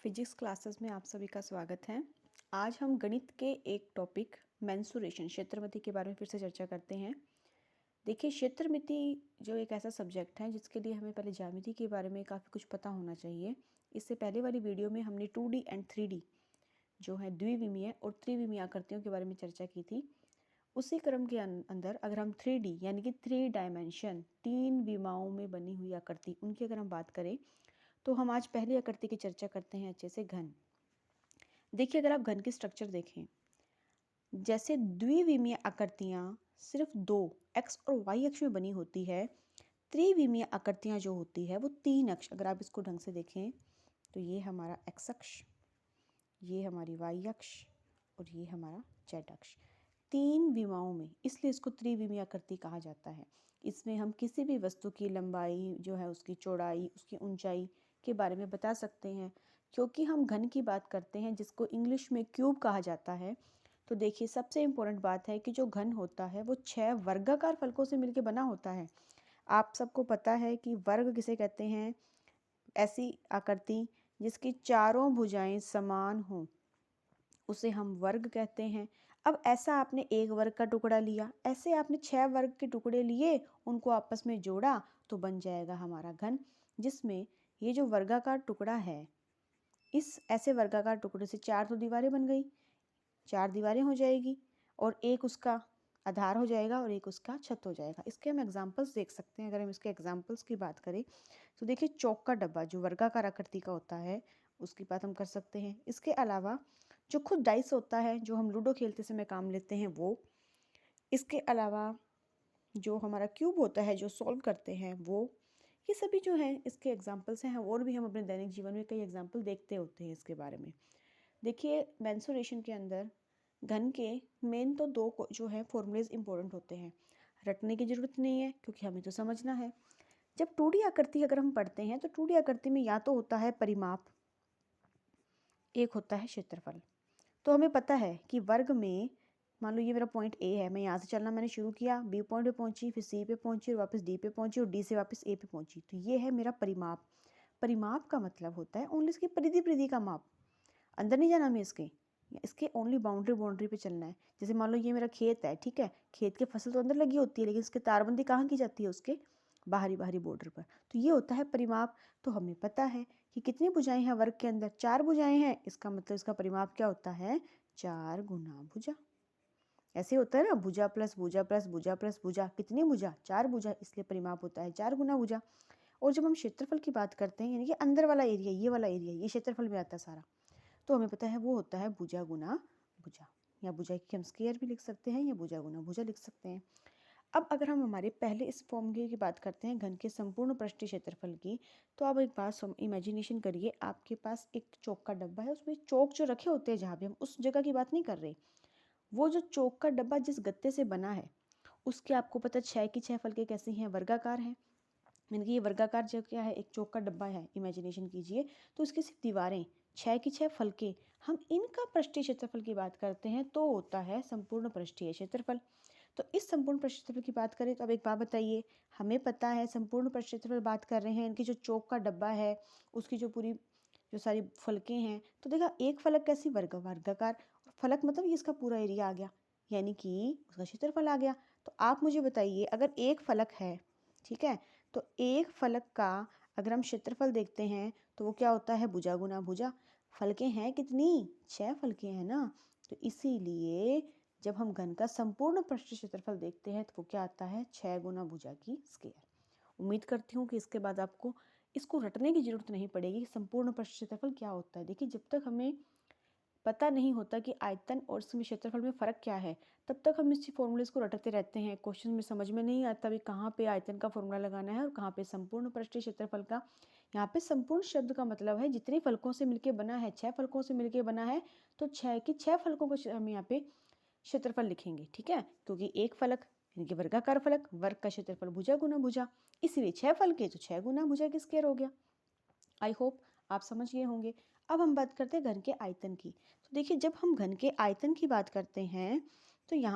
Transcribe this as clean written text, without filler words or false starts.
Physics classes में आप सभी का स्वागत है। आज हम गणित के एक टॉपिक मेंसुरेशन क्षेत्रमिति के बारे में फिर से चर्चा करते हैं। देखिए, क्षेत्रमिति जो एक ऐसा सब्जेक्ट है जिसके लिए हमें पहले ज्यामिति के बारे में काफ़ी कुछ पता होना चाहिए। इससे पहले वाली वीडियो में हमने 2D एंड 3D जो है द्विविमीय और त्रिविमीय आकृतियों के बारे में चर्चा की थी। उसी क्रम के अंदर अगर हम 3D यानी कि 3 डायमेंशन 3 विमाओं में बनी हुई आकृति उनकी अगर हम बात करें तो हम आज पहली आकृति की चर्चा करते हैं अच्छे से, घन। देखिए, अगर आप घन की स्ट्रक्चर देखें, जैसे द्विविमीय आकृतियाँ सिर्फ दो एक्स और वाई अक्ष में बनी होती है, त्रिविमीय आकृतियाँ जो होती है वो 3 अक्ष। अगर आप इसको ढंग से देखें तो ये हमारा एक्स अक्ष, ये हमारी वाई अक्ष और ये हमारा जेड अक्ष, 3 विमाओं में, इसलिए इसको त्रिविमीय आकृति कहा जाता है। इसमें हम किसी भी वस्तु की लंबाई जो है, उसकी चौड़ाई, उसकी ऊंचाई के बारे में बता सकते हैं। क्योंकि हम घन की बात करते हैं जिसको इंग्लिश में क्यूब कहा जाता है, तो देखिए सबसे इम्पोर्टेंट बात है कि जो घन होता है वो 6 वर्गाकार फलकों से मिलकर बना होता है। आप सबको पता है कि वर्ग किसे कहते हैं? ऐसी आकृति जिसकी चारों भुजाएं समान हों उसे हम वर्ग कहते हैं। अब ऐसा आपने एक वर्ग का टुकड़ा लिया, ऐसे आपने 6 वर्ग के टुकड़े लिए, उनको आपस में जोड़ा तो बन जाएगा हमारा घन, जिसमें ये जो वर्गाकार टुकड़ा है, इस ऐसे वर्गाकार टुकड़े से 4 तो दीवारें बन गई, 4 दीवारें हो जाएगी और एक उसका आधार हो जाएगा और एक उसका छत हो जाएगा। इसके हम एग्जाम्पल्स देख सकते हैं। अगर हम इसके एग्जाम्पल्स की बात करें तो देखिए, चौक का डब्बा जो वर्गाकार आकृति का होता है उसकी बात हम कर सकते हैं। इसके अलावा जो खुद डाइस होता है, जो हम लूडो खेलते समय काम लेते हैं वो। इसके अलावा जो हमारा क्यूब होता है जो सॉल्व करते हैं वो। ये सभी जो हैं इसके एग्जाम्पल्स हैं, और भी हम अपने दैनिक जीवन में कई एग्जाम्पल देखते होते हैं इसके बारे में। देखिए, मेंसुरेशन के अंदर घन के मेन तो दो जो है फॉर्मूलेज इंपॉर्टेंट होते हैं, रटने की जरूरत नहीं है क्योंकि हमें तो समझना है। जब 2D आकृति अगर हम पढ़ते हैं तो 2D आकृति में या तो होता है परिमाप, एक होता है क्षेत्रफल। तो हमें पता है कि वर्ग में, मान लो ये मेरा पॉइंट ए है, मैं यहाँ से चलना मैंने शुरू किया, बी पॉइंट पे पहुंची, फिर सी पे पहुंची और वापस डी पे पहुंची और डी से वापस ए पे पहुंची, तो ये है मेरा परिमाप। परिमाप का मतलब होता है ओनली इसकी परिधि परिधि का माप, अंदर नहीं जाना हमें इसके ओनली बाउंड्री पे चलना है। जैसे मान लो ये मेरा खेत है, ठीक है, खेत की फसल तो अंदर लगी होती है लेकिन इसके तारबंदी कहाँ की जाती है? उसके बाहरी बाहरी बॉर्डर पर। तो ये होता है परिमाप। तो हमें पता है कि कितनी भुजाएं हैं वर्ग के अंदर? 4 भुजाएं हैं, इसका मतलब इसका परिमाप क्या होता है? 4 गुना भुजा। ऐसे होता है ना, भुजा प्लस भुजा प्लस भुजा प्लस भुजा, कितनी भुजा? 4 भुजा, इसलिए परिमाप होता है 4 गुना भुजा। और जब हम क्षेत्रफल की बात करते हैं, यानी कि अंदर वाला एरिया, ये वाला एरिया, ये क्षेत्रफल में आता है सारा, तो हमें पता है वो होता है भुजा गुना भुजा, या भुजा की हम स्क्वायर भी लिख सकते हैं या भुजा गुना भुजा लिख सकते हैं। अब अगर हम हमारे पहले इस फॉर्मूले की बात करते हैं घन के संपूर्ण पृष्ठीय क्षेत्रफल की, तो आप एक बात इमेजिनेशन करिए, आपके पास एक चौक का डब्बा है, उसमें चौक जो रखे होते हैं जहाँ भी, हम उस जगह की बात नहीं कर रहे, वो जो चौक का डब्बा जिस गत्ते से बना है उसके आपको पता 6 की 6 फलके कैसी हैं? वर्गाकार हैं। यानी कि ये वर्गाकार जो क्या है, एक चौक का डब्बा है, इमेजिनेशन कीजिए, तो इसकी सिर्फ दीवारें 6 की 6 फलके, हम इनका पृष्ठीय क्षेत्रफल की बात करते हैं तो होता है संपूर्ण पृष्ठीय क्षेत्रफल। तो इस संपूर्ण पृष्ठीय क्षेत्रफल की बात करें तो अब एक बात बताइए, हमें पता है संपूर्ण पृष्ठीय क्षेत्रफल बात कर रहे हैं, इनकी जो चौक का डब्बा है उसकी जो पूरी जो सारी फलकें हैं, तो देखा एक फलक कैसी? वर्गाकार। और फलक मतलब ये इसका पूरा एरिया आ गया, यानी कि उसका क्षेत्रफल आ गया। तो आप मुझे बताइए, अगर एक फलक है, ठीक है, तो एक फलक का अगर हम क्षेत्रफल देखते हैं तो वो क्या होता है? भुजा गुना भुजा। फलकें हैं कितनी? 6 फलकें हैं ना। तो इसीलिए जब हम घन का संपूर्ण पृष्ठीय क्षेत्रफल देखते हैं तो वो क्या आता है? 6 गुना भुजा की स्क्वायर। उम्मीद करती हूँ कि इसके बाद आपको इसको रटने की जरूरत नहीं पड़ेगी कि संपूर्ण पृष्ठीय क्षेत्रफल क्या होता है। देखिए, जब तक हमें पता नहीं होता कि आयतन और इसमें क्षेत्रफल में फ़र्क क्या है, तब तक हम इस फॉर्मूलेस को रटते रहते हैं। क्वेश्चन में समझ में नहीं आता भी कहाँ पे आयतन का फॉर्मूला लगाना है और कहाँ पे संपूर्ण पृष्ठीय क्षेत्रफल का। यहाँ पे संपूर्ण शब्द का मतलब है जितने फलकों से मिलकर बना है, 6 फलकों से मिलकर बना है, तो 6 की 6 फलकों को हम यहाँ पे क्षेत्रफल लिखेंगे, ठीक है, क्योंकि एक फलक यानी कि वर्गाकार फलक, वर्ग का क्षेत्रफल भुजा गुना भुजा, इसीलिए 6 फलके तो 6 गुना भुजा की स्क्वायर हो गया। आई होप आप समझ गए होंगे। अब हम बात करते हैं घन के आयतन की। तो देखिए, जब हम घन के आयतन की बात करते हैं तो यहाँ